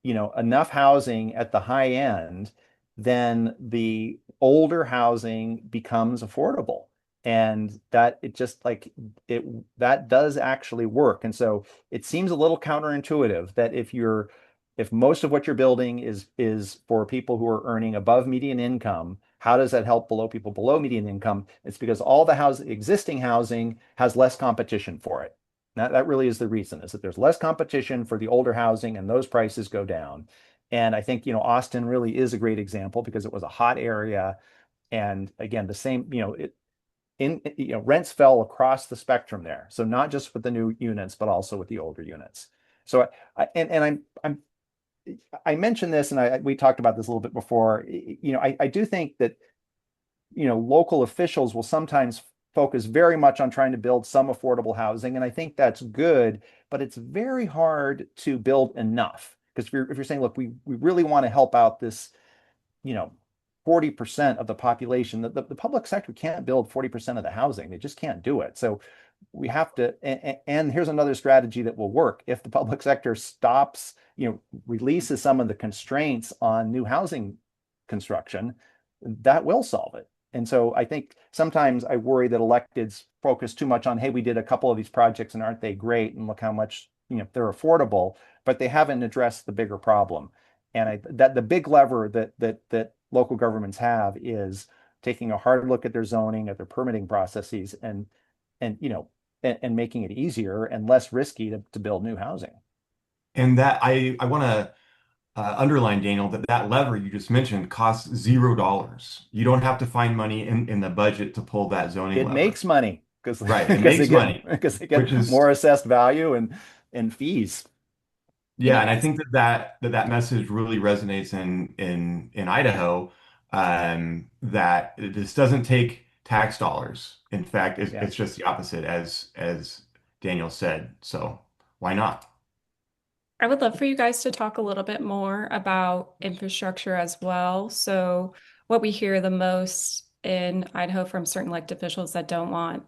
enough housing at the high end, then the older housing becomes affordable. And that it just like it that does actually work. And so it seems a little counterintuitive that if most of what you're building is for people who are earning above median income, how does that help people below median income? It's because all the existing housing has less competition for it. That really is the reason, is that there's less competition for the older housing and those prices go down. And I think, Austin really is a great example because it was a hot area. And again, the same, rents fell across the spectrum there. So not just with the new units, but also with the older units. So I mentioned this and we talked about this a little bit before. I do think that local officials will sometimes focus very much on trying to build some affordable housing, and I think that's good, but it's very hard to build enough. Because if you're saying, look, we really want to help out this, you know, 40% of the population, the public sector can't build 40% of the housing. They just can't do it. So we have to, and here's another strategy that will work. If the public sector stops, releases some of the constraints on new housing construction, that will solve it. And so I think sometimes I worry that electeds focus too much on, hey, we did a couple of these projects and aren't they great? And look how much, they're affordable, but they haven't addressed the bigger problem. And that the big lever that local governments have is taking a hard look at their zoning, at their permitting processes, and and making it easier and less risky to build new housing. And that I want to underline, Daniel, that that lever you just mentioned costs $0. You don't have to find money in the budget to pull that zoning It lever. makes money because Right. It because makes money, because they which get is more assessed value and fees. You yeah, know, and I think that message really resonates in Idaho, that this doesn't take tax dollars. In fact, Yeah. it's just the opposite, as Daniel said. So why not? I would love for you guys to talk a little bit more about infrastructure as well. So, what we hear the most in Idaho from certain elected officials that don't want,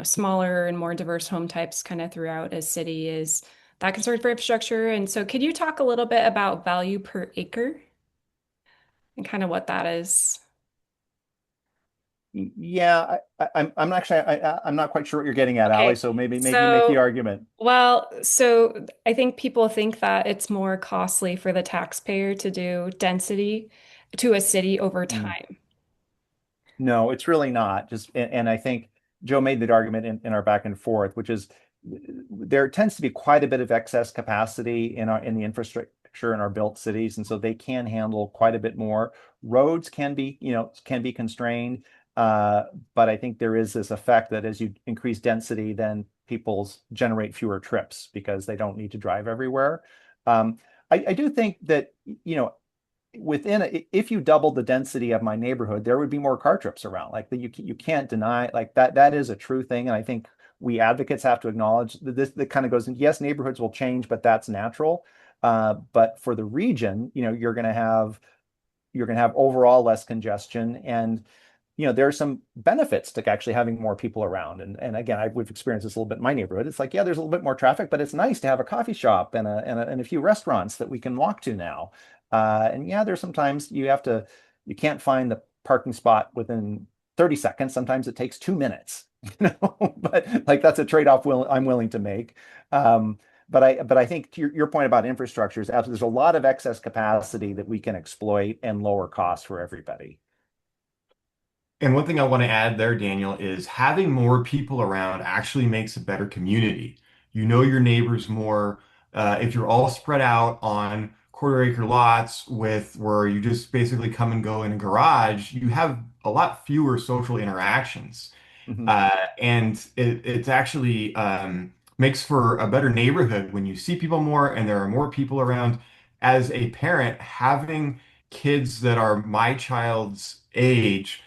smaller and more diverse home types kind of throughout a city is that concern for infrastructure. And so, could you talk a little bit about value per acre and kind of what that is? Yeah, I'm actually I'm not quite sure what you're getting at, Allie. Okay. So maybe you make the So, argument. so I think people think that it's more costly for the taxpayer to do density to a city over Mm. time. No, it's really not. And I think Joe made that argument in our back and forth, which is there tends to be quite a bit of excess capacity in the infrastructure in our built cities, and so they can handle quite a bit more. Roads can be, can be constrained, uh, but I think there is this effect that as you increase density, then people generate fewer trips because they don't need to drive everywhere. Um, I do think that, if you doubled the density of my neighborhood, there would be more car trips around. Like you can't deny like that is a true thing. And I think we advocates have to acknowledge that this that kind of goes into yes, neighborhoods will change, but that's natural. But for the region, you're going to have overall less congestion, and there are some benefits to actually having more people around. And again, we've experienced this a little bit in my neighborhood. It's like, yeah, there's a little bit more traffic, but it's nice to have a coffee shop and a few restaurants that we can walk to now. And yeah, there's sometimes you can't find the parking spot within 30 seconds. Sometimes it takes 2 minutes, but like that's a trade-off I'm willing to make. Um, but I think to your point about infrastructure is absolutely, there's a lot of excess capacity that we can exploit and lower costs for everybody. And one thing I want to add there, Daniel, is having more people around actually makes a better community. You know your neighbors more. If you're all spread out on quarter acre lots with where you just basically come and go in a garage, you have a lot fewer social interactions. Mhm. And it's actually makes for a better neighborhood when you see people more and there are more people around. As a parent, having kids that are my child's age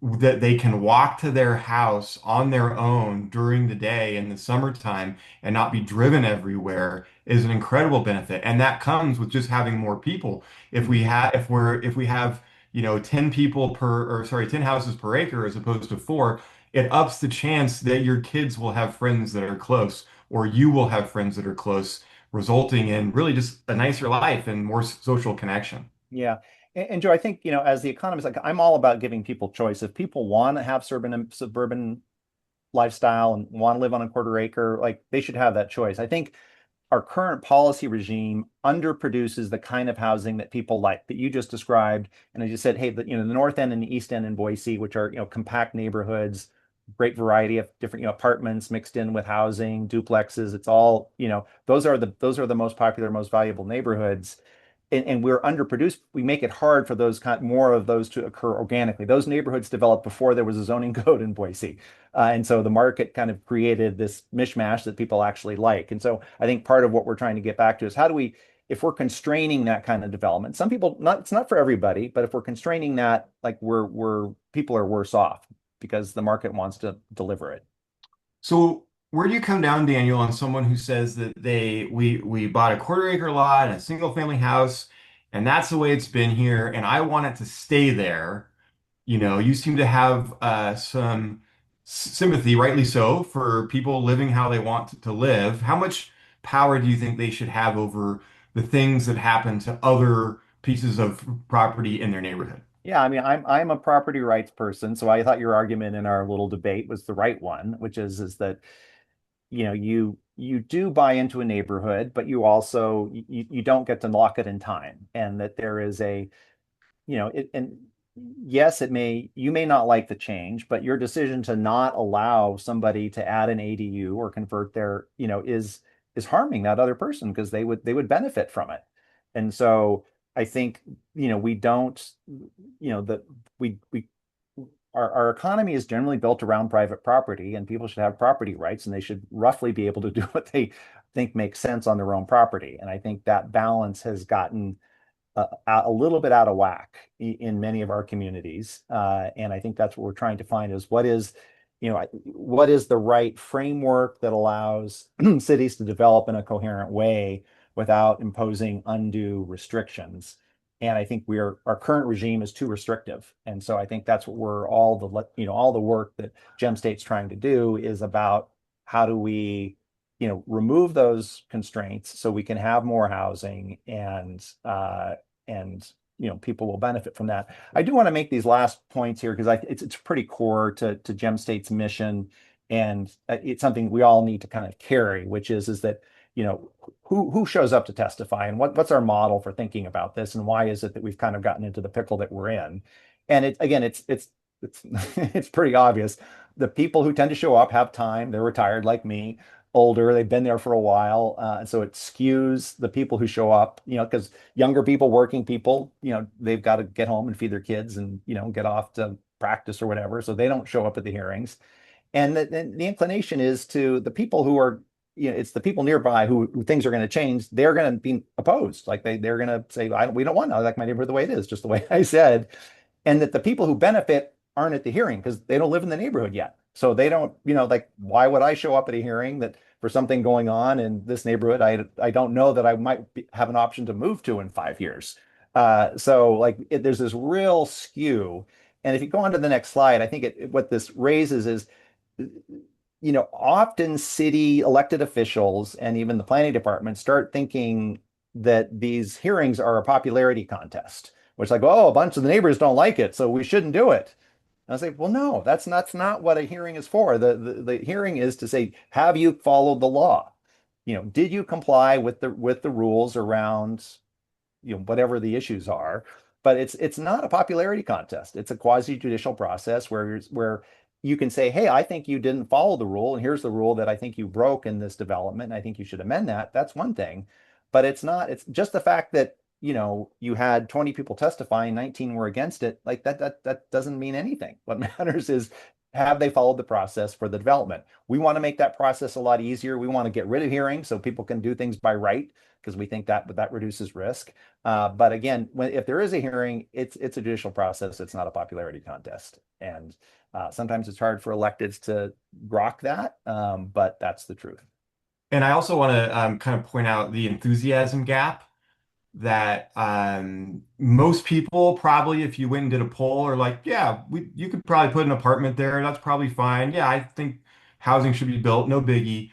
that they can walk to their house on their own during the day in the summertime and not be driven everywhere is an incredible benefit. And that comes with just having more people. Mhm. If we have, 10 people per, or sorry, 10 houses per acre as opposed to four, it ups the chance that your kids will have friends that are close or you will have friends that are close, resulting in really just a nicer life and more social connection. Yeah. And Joe, I think, as the economist, like I'm all about giving people choice. If people want to have suburban lifestyle and want to live on a quarter acre, like they should have that choice. I think our current policy regime underproduces the kind of housing that people like that you just described. And as you said, hey, the North End and the East End in Boise, which are, compact neighborhoods, great variety of different, apartments mixed in with housing, duplexes. It's all, those are the most popular, most valuable neighborhoods. And we're underproduced. We make it hard for more of those to occur organically. Those neighborhoods developed before there was a zoning code in Boise. And so the market kind of created this mishmash that people actually like. And so I think part of what we're trying to get back to is how do we, if we're constraining that kind of development, some people not it's not for everybody, but if we're constraining that, like we're people are worse off because the market wants to deliver it. So where do you come down, Daniel, on someone who says that we bought a quarter acre lot and a single family house, and that's the way it's been here, and I want it to stay there. You seem to have some sympathy, rightly so, for people living how they want to live. How much power do you think they should have over the things that happen to other pieces of property in their neighborhood? Yeah, I mean, I'm a property rights person, so I thought your argument in our little debate was the right one, which is that you do buy into a neighborhood, but you don't get to lock it in time, and that there is a and yes, you may not like the change, but your decision to not allow somebody to add an ADU or convert is harming that other person because they would benefit from it. And so I think, we don't, that we our economy is generally built around private property, and people should have property rights, and they should roughly be able to do what they think makes sense on their own property. And I think that balance has gotten a little bit out of whack in many of our communities. And I think that's what we're trying to find is what is the right framework that allows cities to develop in a coherent way without imposing undue restrictions. And I think our current regime is too restrictive. And so I think that's what all the work that Gem State's trying to do is about how do we remove those constraints so we can have more housing and people will benefit from that. I do want to make these last points here because it's pretty core to Gem State's mission, and it's something we all need to kind of carry, which is that who shows up to testify, and what's our model for thinking about this, and why is it that we've kind of gotten into the pickle that we're in. And it's it's pretty obvious. The people who tend to show up have time. They're retired like me, older. They've been there for a while, and so it skews the people who show up. Because younger people, working people, they've got to get home and feed their kids and get off to practice or whatever, so they don't show up at the hearings. And the inclination is to the people who are, it's the people nearby who things are going to change. They're going to be opposed. Like they're going to say, we don't want to. I like my neighborhood the way it is, just the way I said. And that the people who benefit aren't at the hearing because they don't live in the neighborhood yet. So they don't, like, why would I show up at a hearing that for something going on in this neighborhood I don't know that I might have an option to move to in 5 years. So like there's this real skew. And if you go on to the next slide, I think what this raises is often city elected officials and even the planning department start thinking that these hearings are a popularity contest, which like, oh, a bunch of the neighbors don't like it, so we shouldn't do it. And I was like, well, no, that's not what a hearing is for. The hearing is to say, have you followed the law? Did you comply with the rules around whatever the issues are. But it's not a popularity contest. It's a quasi judicial process where you can say, hey, I think you didn't follow the rule, and here's the rule that I think you broke in this development, and I think you should amend that. That's one thing. But it's just the fact that you had 20 people testifying, 19 were against it. Like that doesn't mean anything. What matters is, have they followed the process for the development? We want to make that process a lot easier. We want to get rid of hearings so people can do things by right because we think that reduces risk. But again, if there is a hearing, it's a judicial process. It's not a popularity contest. And sometimes it's hard for electeds to grok that, but that's the truth. And I also want to kind of point out the enthusiasm gap that most people probably, if you went and did a poll, are like, yeah, you could probably put an apartment there. That's probably fine. Yeah, I think housing should be built. No biggie.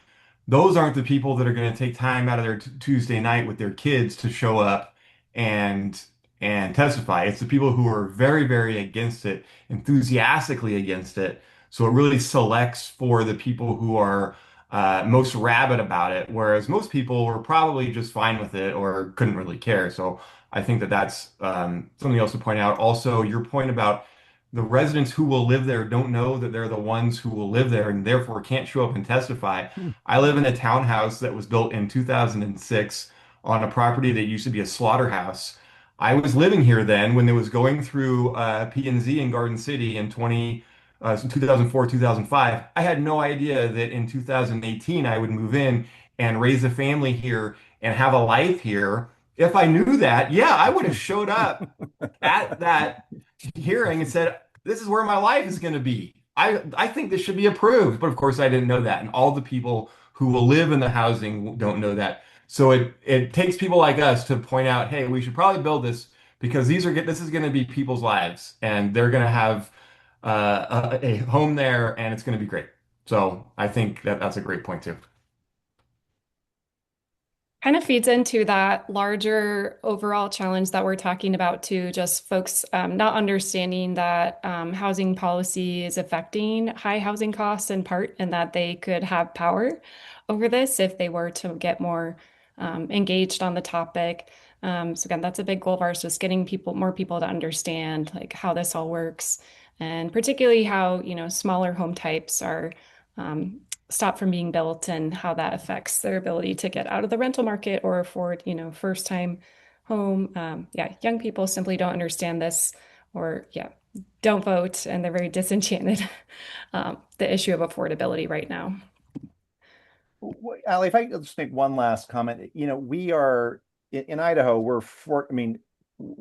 Those aren't the people that are going to take time out of their Tuesday night with their kids to show up and testify. It's the people who are very, very against it, enthusiastically against it. So it really selects for the people who are most rabid about it, whereas most people were probably just fine with it or couldn't really care. So I think that that's something else to point out. Also, your point about the residents who will live there don't know that they're the ones who will live there and therefore can't show up and testify. Hmm. I live in a townhouse that was built in 2006 on a property that used to be a slaughterhouse. I was living here then when it was going through P&Z in Garden City in 2004, 2005. I had no idea that in 2018 I would move in and raise a family here and have a life here. If I knew that, yeah, I would have showed up at that hearing and said, "This is where my life is going to be. I think this should be approved." But of course, I didn't know that, and all the people who will live in the housing don't know that. So it takes people like us to point out, "Hey, we should probably build this because this is going to be people's lives, and they're going to have a home there, and it's going to be great." So I think that that's a great point too. Kind of feeds into that larger overall challenge that we're talking about too, just folks not understanding that housing policy is affecting high housing costs in part, and that they could have power over this if they were to get more engaged on the topic. So again, that's a big goal of ours, just getting more people to understand like how this all works, and particularly how, smaller home types are um, stop from being built and how that affects their ability to get out of the rental market or afford, first time home. Yeah, young people simply don't understand this or, yeah, don't vote and they're very disenchanted. The issue of affordability right now. Ali, if I could just make one last comment, we are in Idaho, I mean,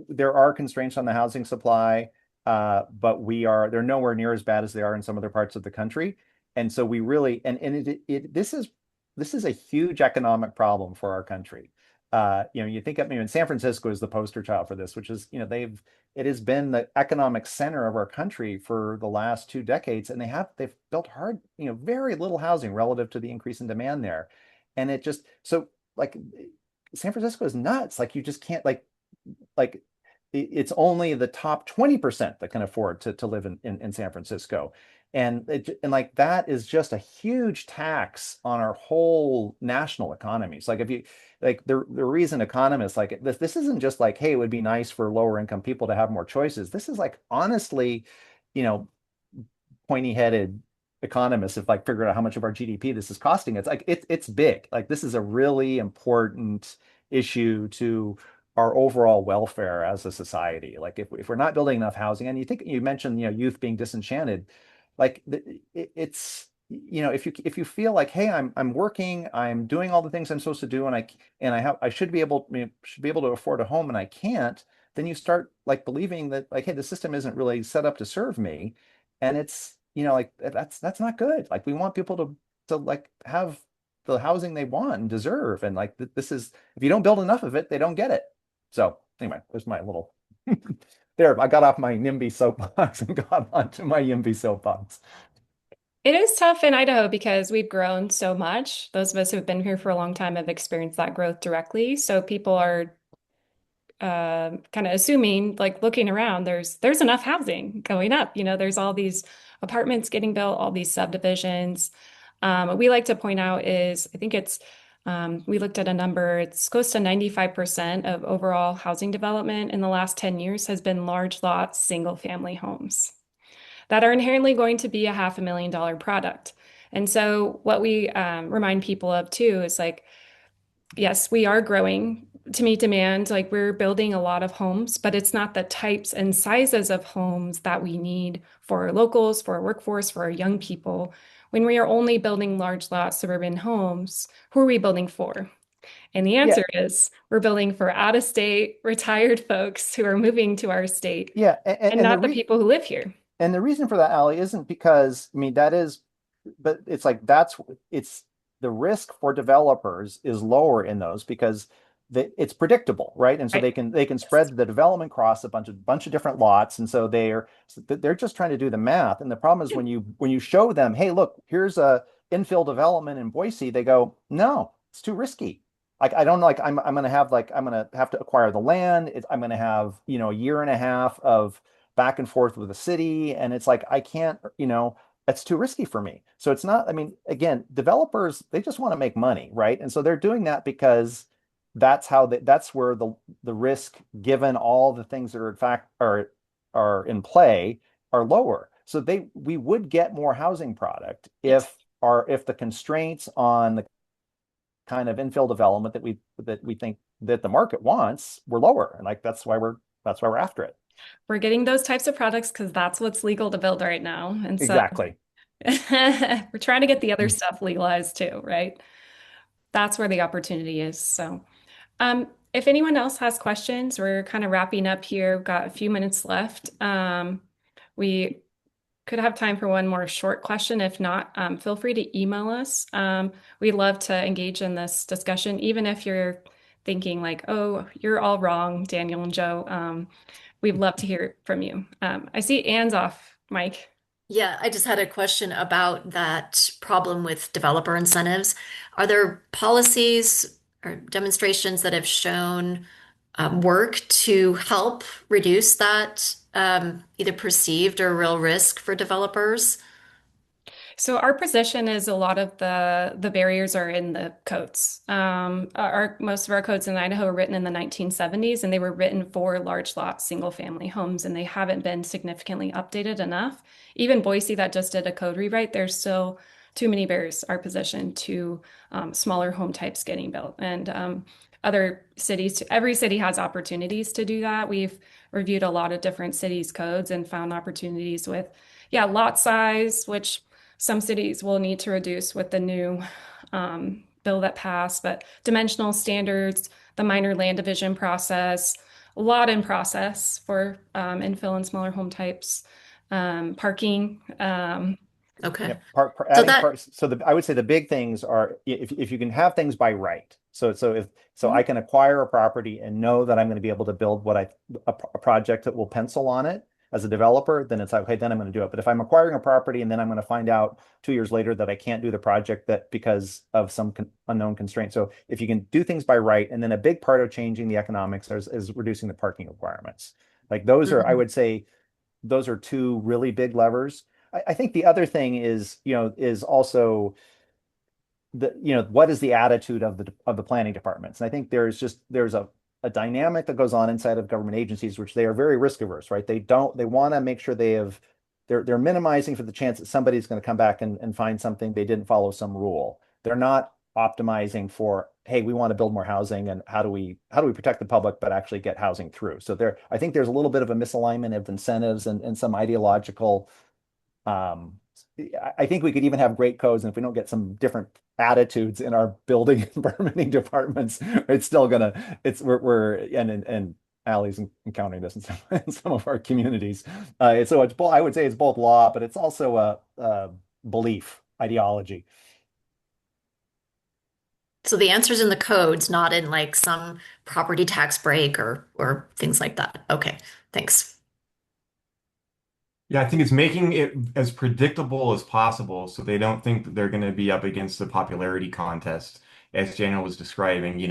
there are constraints on the housing supply, but they're nowhere near as bad as they are in some other parts of the country. And so we really, this is a huge economic problem for our country. You think of, San Francisco is the poster child for this, which is, it has been the economic center of our country for the last 2 decades, and they've built very little housing relative to the increase in demand there. And it just so like San Francisco is nuts. Like you just can't like it's only the top 20% that can afford to live in San Francisco. And like that is just a huge tax on our whole national economy. So like if you like the reason economists like this isn't just like, hey, it would be nice for lower income people to have more choices. This is like honestly, you know, pointy headed economists have like figured out how much of our GDP this is costing. It's like it's big. Like this is a really important issue to our overall welfare as a society. Like if we're not building enough housing, and you mentioned youth being disenchanted, like it's if you feel like, hey, I'm working, I'm doing all the things I'm supposed to do, and I should be able to afford a home, and I can't, then you start like believing that like, hey, the system isn't really set up to serve me, and it's like that's not good. Like we want people to like have the housing they want and deserve, and like this is if you don't build enough of it, they don't get it. So anyway, there's my little there. I got off my NIMBY soapbox and got onto my YIMBY soapbox. It is tough in Idaho because we've grown so much. Those of us who've been here for a long time have experienced that growth directly. So people are kind of assuming, like looking around, there's enough housing going up. There's all these apartments getting built, all these subdivisions. What we like to point out is, I think we looked at a number, it's close to 95% of overall housing development in the last 10 years has been large lot, single family homes that are inherently going to be a $500,000 product. And so what we remind people of too is like, yes, we are growing to meet demand. Like we're building a lot of homes, but it's not the types and sizes of homes that we need for our locals, for our workforce, for our young people. When we are only building large lot suburban homes, who are we building for? And the Yeah, answer is we're building for out of state retired folks who are moving to our state yeah, and not the people who live here. and the reason for that, Allie, isn't because that is, but it's like it's the risk for developers is lower in those because it's predictable, right? And so Right. they can Yes. spread the development across a bunch of different lots, and so they're just trying to do the math. And the problem is when you show them, hey, look, here's a infill development in Boise, they go, no, it's too risky. Like I don't know, like I'm gonna have to acquire the land. I'm gonna have a year and a half of back and forth with the city, and it's like I can't, that's too risky for me. So it's not, again, developers, they just want to make money, right? And so they're doing that because that's where the risk, given all the things that are in fact are in play, are lower. So we would get more housing product Yes. if the constraints on the kind of infill development that we think that the market wants were lower. And like that's why we're after it. We're getting those types of products because that's what's legal to build right now. And so Exactly. we're trying to get the other stuff legalized too, right? That's where the opportunity is. So, if anyone else has questions, we're kind of wrapping up here. We've got a few minutes left. We could have time for one more short question. If not, feel free to email us. We'd love to engage in this discussion, even if you're thinking like, oh, you're all wrong, Daniel and Joe. We'd love to hear from you. I see Anne's off, Mike. Yeah, I just had a question about that problem with developer incentives. Are there policies or demonstrations that have shown work to help reduce that either perceived or real risk for developers? So our position is a lot of the barriers are in the codes. Our most of our codes in Idaho were written in the 1970s, and they were written for large lot single family homes, and they haven't been significantly updated enough. Even Boise, that just did a code rewrite, there's still too many barriers. Our position to smaller home types getting built, and other cities. Every city has opportunities to do that. We've reviewed a lot of different cities' codes and found opportunities with, yeah, lot size, which some cities will need to reduce with the new bill that passed, but dimensional standards, the minor land division process, a lot in process for infill and smaller home types, parking. Yeah, Okay. So adding that, parts. So I would say the big things are if you can have things by right. So Mhm. I can acquire a property and know that I'm going to be able to build a project that will pencil on it as a developer, then it's like, okay, then I'm going to do it. But if I'm acquiring a property and then I'm going to find out 2 years later that I can't do the project that because of some unknown constraint. So if you can do things by right, and then a big part of changing the economics is reducing the parking requirements. Like those are, I mhm. would say, those are two really big levers. I think the other thing is also what is the attitude of the planning departments? And I think there's a dynamic that goes on inside of government agencies, which they are very risk averse, right? They want to make sure they're minimizing for the chance that somebody's going to come back and find something they didn't follow some rule. They're not optimizing for, hey, we want to build more housing and how do we protect the public but actually get housing through. So I think there's a little bit of a misalignment of incentives and some ideological um, I think we could even have great codes, and if we don't get some different attitudes in our building and permitting departments, it's still gonna it's we're and Allie's encountering this in some of our communities. So it's both, I would say it's both law, but it's also a belief, ideology. So the answer's in the codes, not in like some property tax break or things like that. Okay, thanks. Yeah, I think it's making it as predictable as possible so they don't think that they're going to be up against the popularity contest, as Daniel was describing,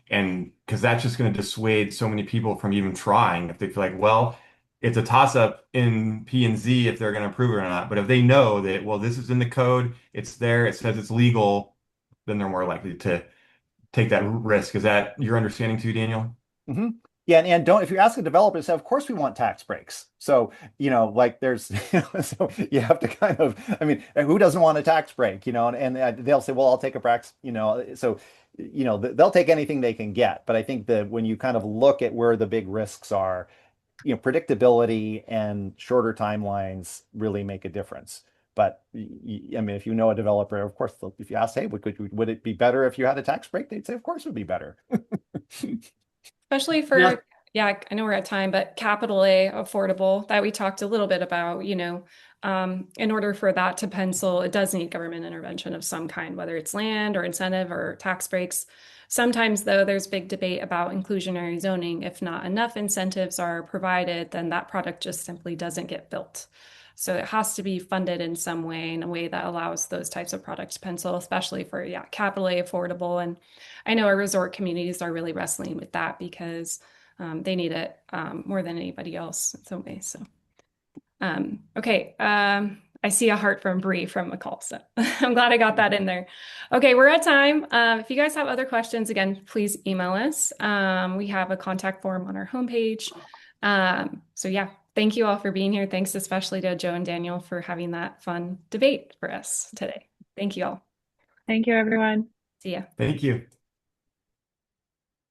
and because that's just going to dissuade so many people from even trying if they feel like, well, it's a toss-up in P and Z if they're going to approve it or not. But if they know that, well, this is in the code, it's there, it says it's legal, then they're more likely to take that risk. Is that your understanding too, Daniel? Hmm. Yeah, and don't if you ask a developer, say, of course we want tax breaks. So, like there's, so you have to kind of, I mean, who doesn't want a tax break, and they'll say, well, I'll take a breaks, so, they'll take anything they can get. But I think that when you kind of look at where the big risks are, predictability and shorter timelines really make a difference. But I mean, if you know a developer, of course, if you ask, hey, would it be better if you had a tax break? They'd say, of course it would be better. Especially Yeah. for, yeah, I know we're at time, but capital A affordable that we talked a little bit about, in order for that to pencil, it does need government intervention of some kind, whether it's land or incentive or tax breaks. Sometimes, though, there's big debate about inclusionary zoning. If not enough incentives are provided, then that product just simply doesn't get built. So it has to be funded in some way, in a way that allows those types of products to pencil, especially for, yeah, capital A affordable. And I know our resort communities are really wrestling with that because they need it more than anybody else in some ways. So, okay. I see a heart from Bree from McCall. So I'm glad I got that in there. Okay, we're at time. If you guys have other questions, again, please email us. We have a contact form on our homepage. So yeah, thank you all for being here. Thanks especially to Joe and Daniel for having that fun debate for us today. Thank you all. Thank you, everyone. See ya. Thank you.